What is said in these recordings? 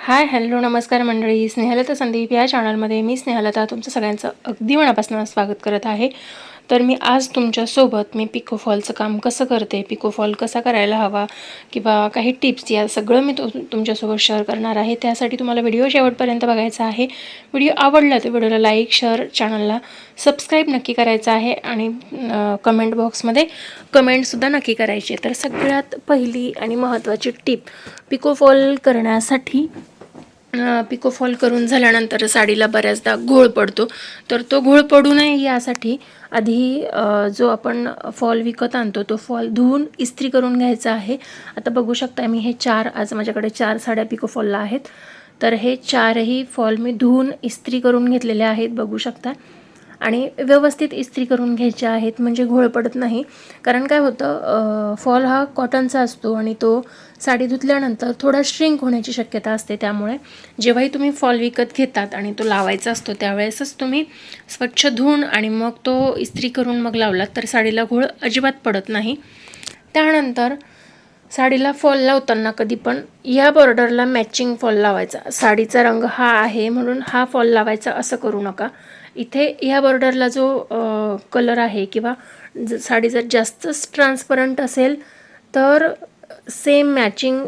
Hi hello नमस्कार मंडळी, स्नेहलता संदीप या चॅनलमध्ये मी स्नेहलता तुमचं सगळ्यांचं अगदी मनापासून स्वागत करत आहे. तर मी आज तुमच्यासोबत पिको फॉलचं काम कसं करते, पिको फॉल कसा करायला हवा किंवा काही टिप्स या सगळं मी तुमच्यासोबत शेअर करणार आहे. त्यासाठी तुम्हाला व्हिडिओ शेवटपर्यंत बघायचा आहे. व्हिडिओ आवडला तर व्हिडिओला लाईक शेअर चॅनलला सबस्क्राईब नक्की करायचं आहे आणि कमेंट बॉक्समध्ये कमेंटसुद्धा नक्की करायची. तर सगळ्यात पहिली आणि महत्त्वाची टिप, पिको फॉल करण्यासाठी पिको फॉल करून झाल्यानंतर साडीला बऱ्याचदा घोळ पडतो. तर तो घोळ पडू नये यासाठी आधी जो आपण फॉल विकत आणतो तो फॉल धुवून इस्त्री करून घ्यायचा आहे. आता बघू शकता मी हे आज माझ्याकडे 4 साड्या पिको फॉलला आहेत. तर हे 4ही फॉल मी धुवून इस्त्री करून घेतलेले आहेत, बघू शकता. आणि व्यवस्थित इस्त्री करून घ्यायचे आहेत म्हणजे घोळ पडत नाही. कारण काय होतं, फॉल हा कॉटनचा असतो आणि तो साडी धुतल्यानंतर थोडा श्रिंक होण्याची शक्यता असते. त्यामुळे जेव्हाही तुम्ही फॉल विकत घेतात आणि तो लावायचा असतो त्यावेळेसच तुम्ही स्वच्छ धुवून आणि मग तो इस्त्री करून मग लावलात तर साडीला घोळ अजिबात पडत नाही. त्यानंतर साडीला फॉल लावताना कधी पण या बॉर्डरला मॅचिंग फॉल लावायचा. साडीचा रंग हा आहे म्हणून हा फॉल लावायचा असं करू नका. इथे ह्या बॉर्डरला जो कलर आहे किंवा साडी जर जास्तच ट्रान्सपरंट असेल तर सेम मॅचिंग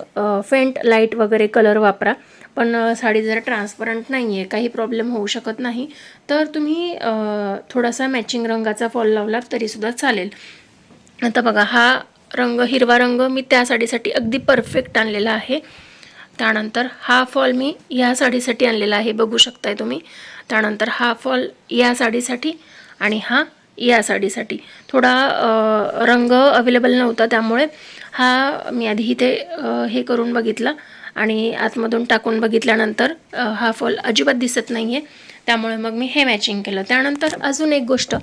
फेंट लाईट वगैरे कलर वापरा. पण साडी जर ट्रान्सपरंट नाही आहे, काही प्रॉब्लेम होऊ शकत नाही, तर तुम्ही थोडासा मॅचिंग रंगाचा फॉल लावलात तरीसुद्धा चालेल. आता बघा, हा रंग हिरवा रंग मी त्या साडीसाठी अगदी परफेक्ट आणलेला आहे. त्यानंतर हा फॉल मी या साडीसाठी आणलेला आहे, बघू शकताय तुम्ही. त्यानंतर हा फॉल या साडीसाठी आणि हा या साडीसाठी. थोडा रंग अवेलेबल नव्हता त्यामुळे हा मी आधी इथे हे करून बघितला आणि आतमधून टाकून बघितल्यानंतर हा फॉल अजिबात दिसत नाही आहे, त्यामुळे मग मी हे मॅचिंग केलं. त्यानंतर अजून एक गोष्ट,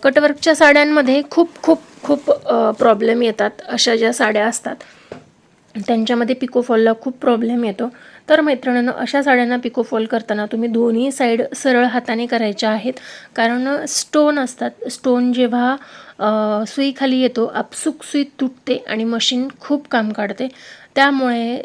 कटवर्कच्या साड्यांमध्ये खूप खूप खूप प्रॉब्लेम येतात. अशा ज्या साड्या असतात त्यांच्यामध्ये पिको फॉलला खूप प्रॉब्लेम येतो. तर मैत्रिणींनो, अशा साड्यांना पिको फॉल करताना तुम्ही दोन्ही साईड सरळ हाताने करायच्या आहेत. कारण स्टोन असतात, स्टोन जेव्हा सुई खाली येतो आपसुक सुई तुटते आणि मशीन खूप काम काढते. त्यामुळे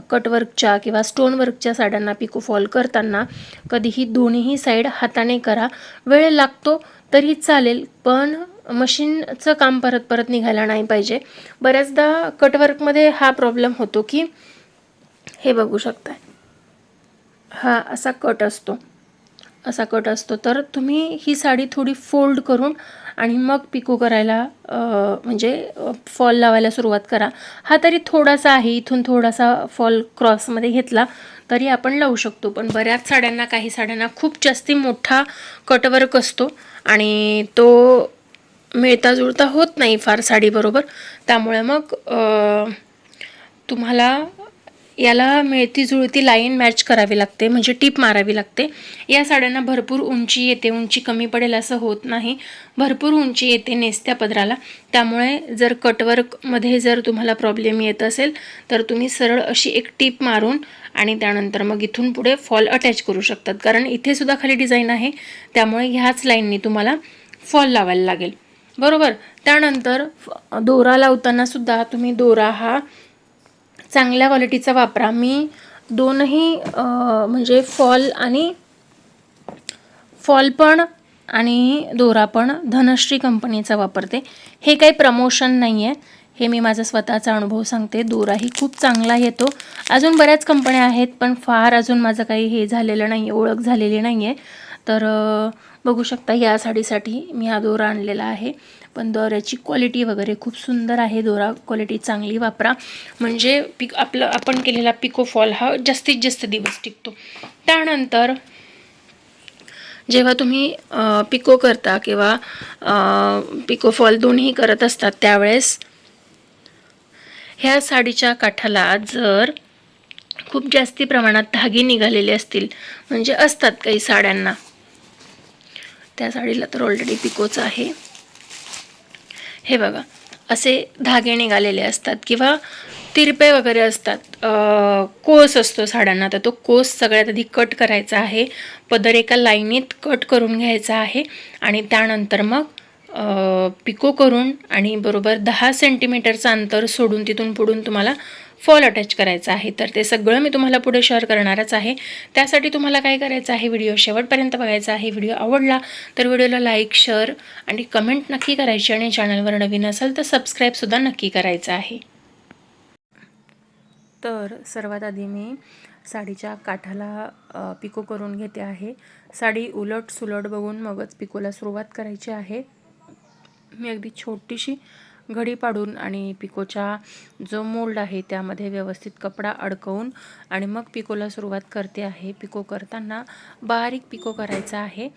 कटवर्कच्या किंवा स्टोनवर्कच्या साड्यांना पिको फॉल करताना कधीही दोन्हीही साईड हाताने करा. वेळ लागतो तरी चालेल, पण मशीनचं काम परत परत निघायला नाही पाहिजे. बऱ्याचदा कटवर्कमध्ये हा प्रॉब्लेम होतो की हे बघू शकताय, हा असा कट असतो. तर तुम्ही ही साडी थोडी फोल्ड करून आणि मग पिको करायला म्हणजे फॉल लावायला सुरुवात करा. हा तरी थोडासा आहे, इथून थोडासा फॉल क्रॉसमध्ये घेतला तरी आपण लावू शकतो. पण बऱ्याच साड्यांना, काही साड्यांना खूप जास्ती मोठा कटवर्क असतो आणि तो मिळता जुळता होत नाही फार साडीबरोबर. त्यामुळे मग तुम्हाला याला मिळती जुळती लाईन मॅच करावी लागते, म्हणजे टीप मारावी लागते. या साड्यांना भरपूर उंची येते, उंची कमी पडेल असं होत नाही, भरपूर उंची येते नेसत्या पदराला. त्यामुळे जर कटवर्कमध्ये जर तुम्हाला प्रॉब्लेम येत असेल तर तुम्ही सरळ अशी एक टीप मारून आणि त्यानंतर मग इथून पुढे फॉल अटॅच करू शकतात. कारण इथे सुद्धा खाली डिझाईन आहे, त्यामुळे ह्याच लाईननी तुम्हाला फॉल लावायला लागेल, बरोबर. त्यानंतर दोरा लावताना सुद्धा तुम्ही दोरा हा चांगल्या क्वालिटीचा वापरा. मी दोनही म्हणजे फॉल पण आणि दोरा पण धनश्री कंपनीचा वापरते. हे काही प्रमोशन नाही आहे, हे मी माझा स्वतःचा अनुभव सांगते. दोराही खूप चांगला येतो. अजून बऱ्याच कंपन्या आहेत पण फार अजून माझं काही हे झालेलं नाही, ओळख झालेली नाही आहे. तर बघू शकता, या साडीसाठी मी हा दोरा आणलेला आहे. पण दोऱ्याची क्वालिटी वगैरे खूप सुंदर आहे. दोरा क्वालिटी चांगली वापरा, म्हणजे आपण केलेला पिको फॉल हा जास्तीत जास्त दिवस टिकतो. त्यानंतर जेव्हा तुम्ही पिको करता किंवा पिको फॉल दोन्ही करत असतात त्यावेळेस ह्या साडीच्या काठाला जर खूप जास्ती प्रमाणात धागे निघालेले असतील, म्हणजे असतात काही साड्यांना, त्या साडीला तर ऑलरेडी पिकोच आहे, हे बघा असे धागे निघालेले असतात किंवा तिरपे वगैरे असतात, कोस असतो साड्यांना, तर तो कोस सगळ्यात आधी कट करायचा आहे. पदर एका लाईनीत कट करून घ्यायचा आहे आणि त्यानंतर मग पिको करून आणि बरोबर 10 सेंटीमीटरचं अंतर सोडून तिथून पुढून तुम्हाला फॉल अटॅच करायचा आहे. तर ते सगळं मी तुम्हाला पुढे शेअर करणारच आहे. त्यासाठी तुम्हाला काय करायचं आहे, व्हिडिओ शेवटपर्यंत बघायचा आहे. व्हिडिओ आवडला तर व्हिडिओला लाईक, शेअर आणि कमेंट नक्की करायची आणि चॅनलवर नवीन असेल तर सबस्क्राईबसुद्धा नक्की करायचं आहे. तर सर्वात आधी मी साडीच्या काठाला पिको करून घेते आहे. साडी उलट सुलट बघून मगच पिकोला सुरुवात करायची आहे. मी अगदी छोटीशी घडी पाडून आणि पिकोचा जो मोल्ड आहे त्यामध्ये व्यवस्थित कपडा अडकवून आणि मग पिकोला सुरुवात करते आहे. पिको करताना बारीक पिको करायचा आहे,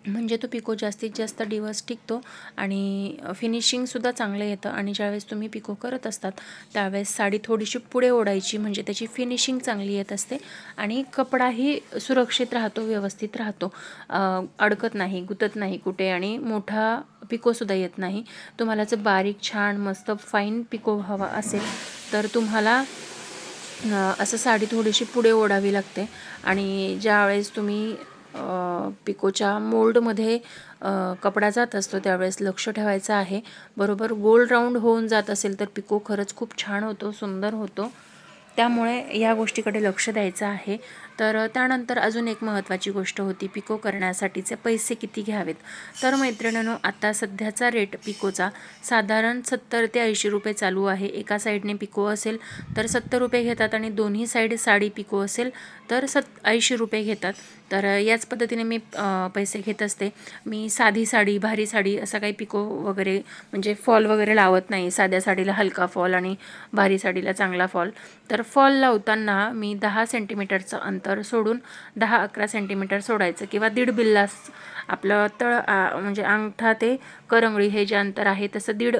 म्हणजे तो पिको जास्तीत जास्त दिवस टिकतो आणि फिनिशिंगसुद्धा चांगलं येतं. आणि ज्यावेळेस तुम्ही पिको करत असतात त्यावेळेस साडी थोडीशी पुढे ओढायची, म्हणजे त्याची फिनिशिंग चांगली येत असते आणि कपडाही सुरक्षित राहतो, व्यवस्थित राहतो, अडकत नाही, गुतत नाही कुठे आणि मोठा पिकोसुद्धा येत नाही. तुम्हाला जर बारीक छान मस्त फाईन पिको हवा असेल तर तुम्हाला असं साडी थोडीशी पुढे ओढावी लागते आणि ज्यावेळेस तुम्ही पिकोच्या मोल्डमध्ये कपडा जात असतो त्यावेळेस लक्ष ठेवायचं आहे. बरोबर गोल राऊंड होऊन जात असेल तर पिको खरंच खूप छान होतो, सुंदर होतो. त्यामुळे या गोष्टीकडे लक्ष द्यायचं आहे. तर त्यानंतर अजून एक महत्त्वाची गोष्ट होती, पिको करण्यासाठीचे पैसे किती घ्यावेत. तर मैत्रिणींनो, आता सध्याचा रेट पिकोचा साधारण 70 ते 80 रुपये चालू आहे. एका साईडने पिको असेल तर 70 रुपये घेतात आणि दोन्ही साईड साडी पिको असेल तर 80 रुपये घेतात. तर याच पद्धतीने मी पैसे घेत असते. मी साधी साडी, भारी साडी असा काही पिको वगैरे म्हणजे फॉल वगैरे लावत नाही. साध्या साडीला हलका फॉल आणि भारी साडीला चांगला फॉल. तर फॉल लावताना मी 10 सेंटीमीटरचं अंतर सोडून 10-11 सेंटीमीटर सोडायचं किंवा दीड बिल्लास आपलं म्हणजे अंगठा ते करंगळी हे जे अंतर आहे तसं 1.5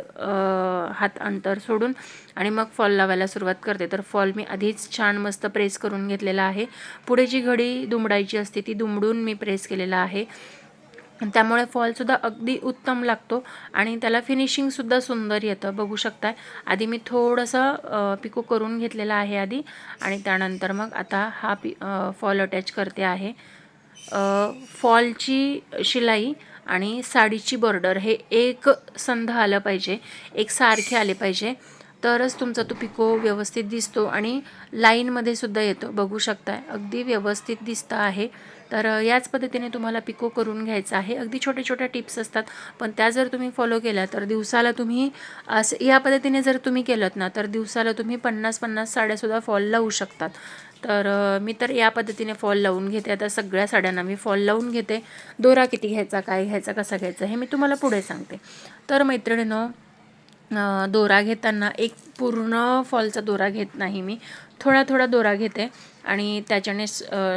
हात अंतर सोडून आणि मग फॉल लावायला सुरुवात करते. तर फॉल मी आधीच छान मस्त प्रेस करून घेतलेला आहे. पुढे जी घडी दुमडायची असते ती दुमडून मी प्रेस केलेला आहे. त्यामुळे फॉलसुद्धा अगदी उत्तम लागतो आणि त्याला फिनिशिंगसुद्धा सुंदर येतं. बघू शकताय, आधी मी थोडंसं पिको करून घेतलेला आहे आधी आणि त्यानंतर मग आता हा फॉल अटॅच करते आहे. फॉलची शिलाई आणि साडीची बॉर्डर हे एक संध आलं पाहिजे, एक सारखे आले पाहिजे, तरच तुमचा तो पिको व्यवस्थित दिसतो आणि लाईनमध्ये सुद्धा येतो. बघू शकताय, अगदी व्यवस्थित दिसतं आहे. तर याच पद्धतीने तुम्हाला पिको करून घ्यायचं आहे. अगदी छोट्या छोट्या टिप्स असतात, पण त्या जर तुम्ही फॉलो केल्या तर दिवसाला तुम्ही असं या पद्धतीने जर तुम्ही केलं ना तर दिवसाला तुम्ही 50-50 साड्यासुद्धा फॉल लावू शकतात. तर मी तर या पद्धतीने फॉल लावून घेते. आता सगळ्या साड्यांना मी फॉल लावून घेते. दोरा किती घ्यायचा, काय घ्यायचा, कसा घ्यायचा हे मी तुम्हाला पुढे सांगते. तर मैत्रिणींनो, दोरा घेताना एक पूर्ण फॉलचा दोरा घेत नाही मी, थोडा थोडा दोरा घेते आणि त्याच्याने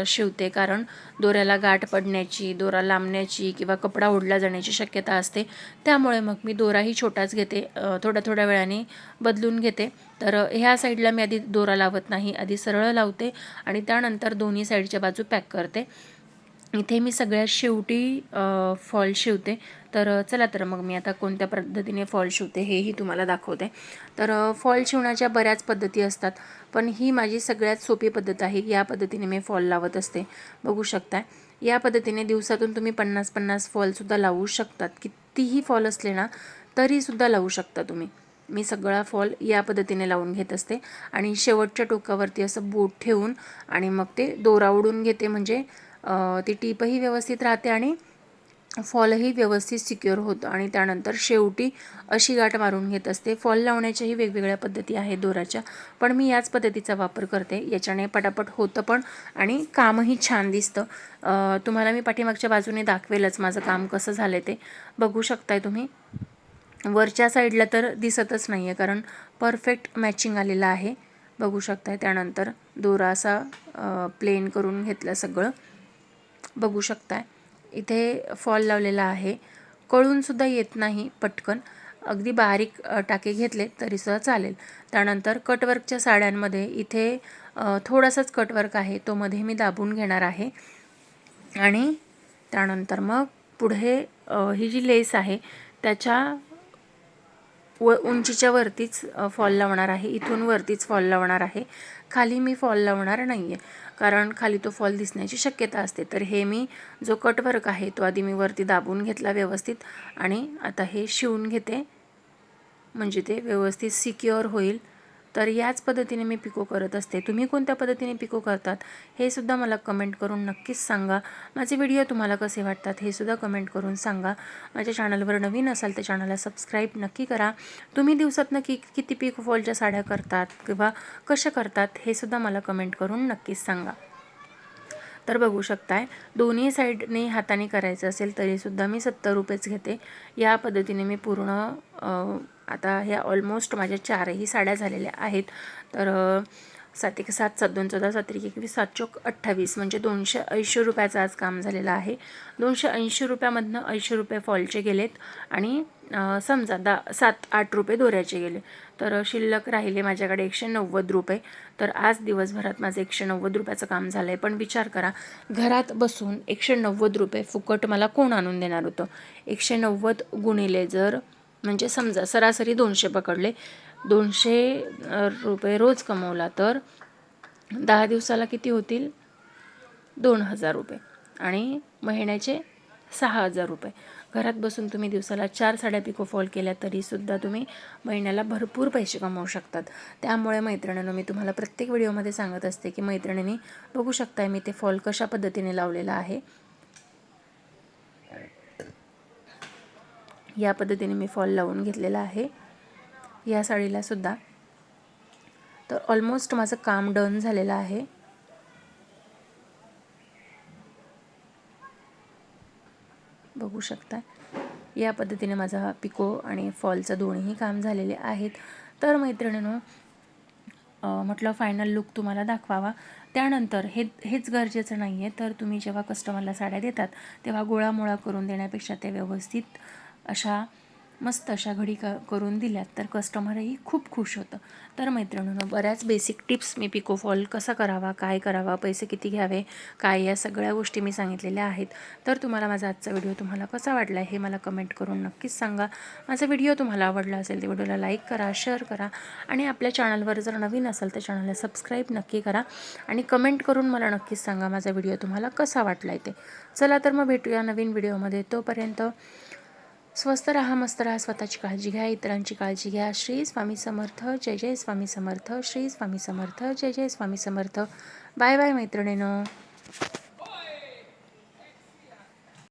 शिवते. कारण दोऱ्याला गाठ पडण्याची, दोरा लांबण्याची किंवा कपडा ओढला जाण्याची शक्यता असते. त्यामुळे मग मी दोराही छोटाच घेते, थोड्या थोड्या वेळाने बदलून घेते. तर ह्या साईडला मी आधी दोरा लावत नाही, आधी सरळ लावते आणि त्यानंतर दोन्ही साईडच्या बाजू पॅक करते. इथे मी सगळ्यात शेवटी फॉल शिवते. तर चला तर मग मी आता कोणत्या पद्धतीने फॉल शिवते हेही तुम्हाला दाखवते. तर फॉल शिवण्याच्या बऱ्याच पद्धती असतात, पण ही माझी सगळ्यात सोपी पद्धत आहे. या पद्धतीने मी फॉल लावत असते. बघू शकताय, या पद्धतीने दिवसातून तुम्ही 50-50 फॉलसुद्धा लावू शकतात. कितीही फॉल असले ना तरीसुद्धा लावू शकता तुम्ही. मी सगळा फॉल या पद्धतीने लावून घेत असते आणि शेवटच्या टोकावरती असं बोट ठेवून आणि मग ते दोरा ओढून घेते, म्हणजे ती टीपही व्यवस्थित राहते आणि फॉलही व्यवस्थित सिक्युअर होतं. आणि त्यानंतर शेवटी अशी गाठ मारून घेत असते. फॉल लावण्याच्याही वेगवेगळ्या पद्धती आहेत दोऱ्याच्या, पण मी याच पद्धतीचा वापर करते. याच्याने पटापट होतं पण आणि कामही छान दिसतं. तुम्हाला मी पाठीमागच्या बाजूने दाखवेलच माझं काम कसं झालं ते. बघू शकताय तुम्ही, वरच्या साईडला तर दिसतच नाही आहे कारण परफेक्ट मॅचिंग आलेलं आहे. बघू शकताय. त्यानंतर दोरा असा प्लेन करून घेतलं सगळं. बघू शकताय, इथे फॉल लावलेला आहे. कळूनसुद्धा येत नाही पटकन, अगदी बारीक टाके घेतले तरीसुद्धा चालेल. त्यानंतर कटवर्कच्या साड्यांमध्ये इथे थोडासाच कटवर्क आहे, तो मध्ये मी दाबून घेणार आहे. आणि त्यानंतर मग पुढे ही जी लेस आहे त्याच्या उंचीच्या वरतीच फॉल लावणार आहे. इथून वरतीच फॉल लावणार आहे. खाली मी फॉल लावणार नाही आहे, कारण खाली तो फॉल दिसण्याची शक्यता असते. तर हे मी जो कटवर्क आहे तो आधी मी वरती दाबून घेतला व्यवस्थित आणि आता हे शिवून घेते, म्हणजे ते व्यवस्थित सिक्युअर होईल. तर याच पद्धतीने मी पिको करत असते. तुम्ही कोणत्या पद्धतीने पिको करतात हे सुद्धा मला कमेंट करून नक्कीच सांगा. माझे व्हिडिओ तुम्हाला कसे वाटतात हे सुद्धा कमेंट करून सांगा. माझ्या चॅनलवर नवीन असाल तर चॅनलला सबस्क्राईब नक्की करा. तुम्ही दिवसात किती पिको फॉलच्या साड्या करतात किंवा कशा करतात हे सुद्धा मला कमेंट करून नक्कीच सांगा. तर बघू शकताय, दोन्ही साईडने हाताने करायचं असेल तरीसुद्धा मी 70 रुपयेच घेते. या पद्धतीने मी पूर्ण आता ह्या ऑलमोस्ट माझ्या 4ही साड्या झालेल्या आहेत. तर 7 1 7 7 2 14 7 1 21 7 चोक 28 म्हणजे 280 रुपयाचं आज काम झालेलं आहे. 280 रुपयामधनं 80 रुपये फॉलचे गेलेत आणि समजा 7-8 रुपये दोऱ्याचे गेले. तर शिल्लक राहिले माझ्याकडे 190 रुपये. तर आज दिवसभरात माझं 190 रुपयाचं काम झालं आहे. पण विचार करा, घरात बसून 190 रुपये फुकट मला कोण आणून देणार होतं? 190 गुणिले जर म्हणजे समजा सरासरी 200 पकडले, 200 रुपये रोज कमवला तर 10 दिवसाला किती होतील? 2000 रुपये आणि महिन्याचे 6000 रुपये. घरात बसून तुम्ही दिवसाला 4 साड्या पिको फॉल केल्या तरीसुद्धा तुम्ही महिन्याला भरपूर पैसे कमवू शकतात. त्यामुळे मैत्रिणींनो, मी तुम्हाला प्रत्येक व्हिडिओमध्ये सांगत असते की मैत्रिणींनी बघू शकताय मी ते फॉल कशा पद्धतीने लावलेला आहे. या पद्धतीने मी फॉल लावून घेतलेला आहे या साडीला सुद्धा. तर ऑलमोस्ट माझं काम डन झालेलं आहे. बघू शकता या पद्धतीने माझा पिको आणि फॉलचं दोन्ही काम झालेले आहेत. तर मैत्रिणींनो, म्हटलं फायनल लुक तुम्हाला दाखवावा. त्यानंतर हेच गरजेचं नाही आहे. तर तुम्ही जेव्हा कस्टमरला साड्या देतात तेव्हा गोळामोळा करून देण्यापेक्षा ते व्यवस्थित अशा मस्त अशा घडी करून दिल्यात तर कस्टमरही खूप खुश होतं. तर मैत्रिणींनो, बऱ्याच बेसिक टिप्स मी पिको फॉल कसा करावा, काय करावा, पैसे किती घ्यावे, काय, या सगळ्या गोष्टी मी सांगितलेल्या आहेत. तर तुम्हाला माझा आजचा व्हिडिओ तुम्हाला कसा वाटला हे मला कमेंट करून नक्कीच सांगा. माझा व्हिडिओ तुम्हाला आवडला असेल तर व्हिडिओला लाईक करा, शेअर करा आणि आपल्या चॅनलवर जर नवीन असाल तर चॅनलला सबस्क्राईब नक्की करा आणि कमेंट करून मला नक्कीच सांगा माझा व्हिडिओ तुम्हाला कसा वाटला ते. चला तर मग भेटूया नवीन व्हिडिओमध्ये. तोपर्यंत स्वस्थ राहा, मस्त राहा, स्वतःची काळजी घ्या, इतरांची काळजी घ्या. श्री स्वामी समर्थ. जय जय स्वामी समर्थ. श्री स्वामी समर्थ. जय जय स्वामी समर्थ. बाय बाय मैत्रिणींनो.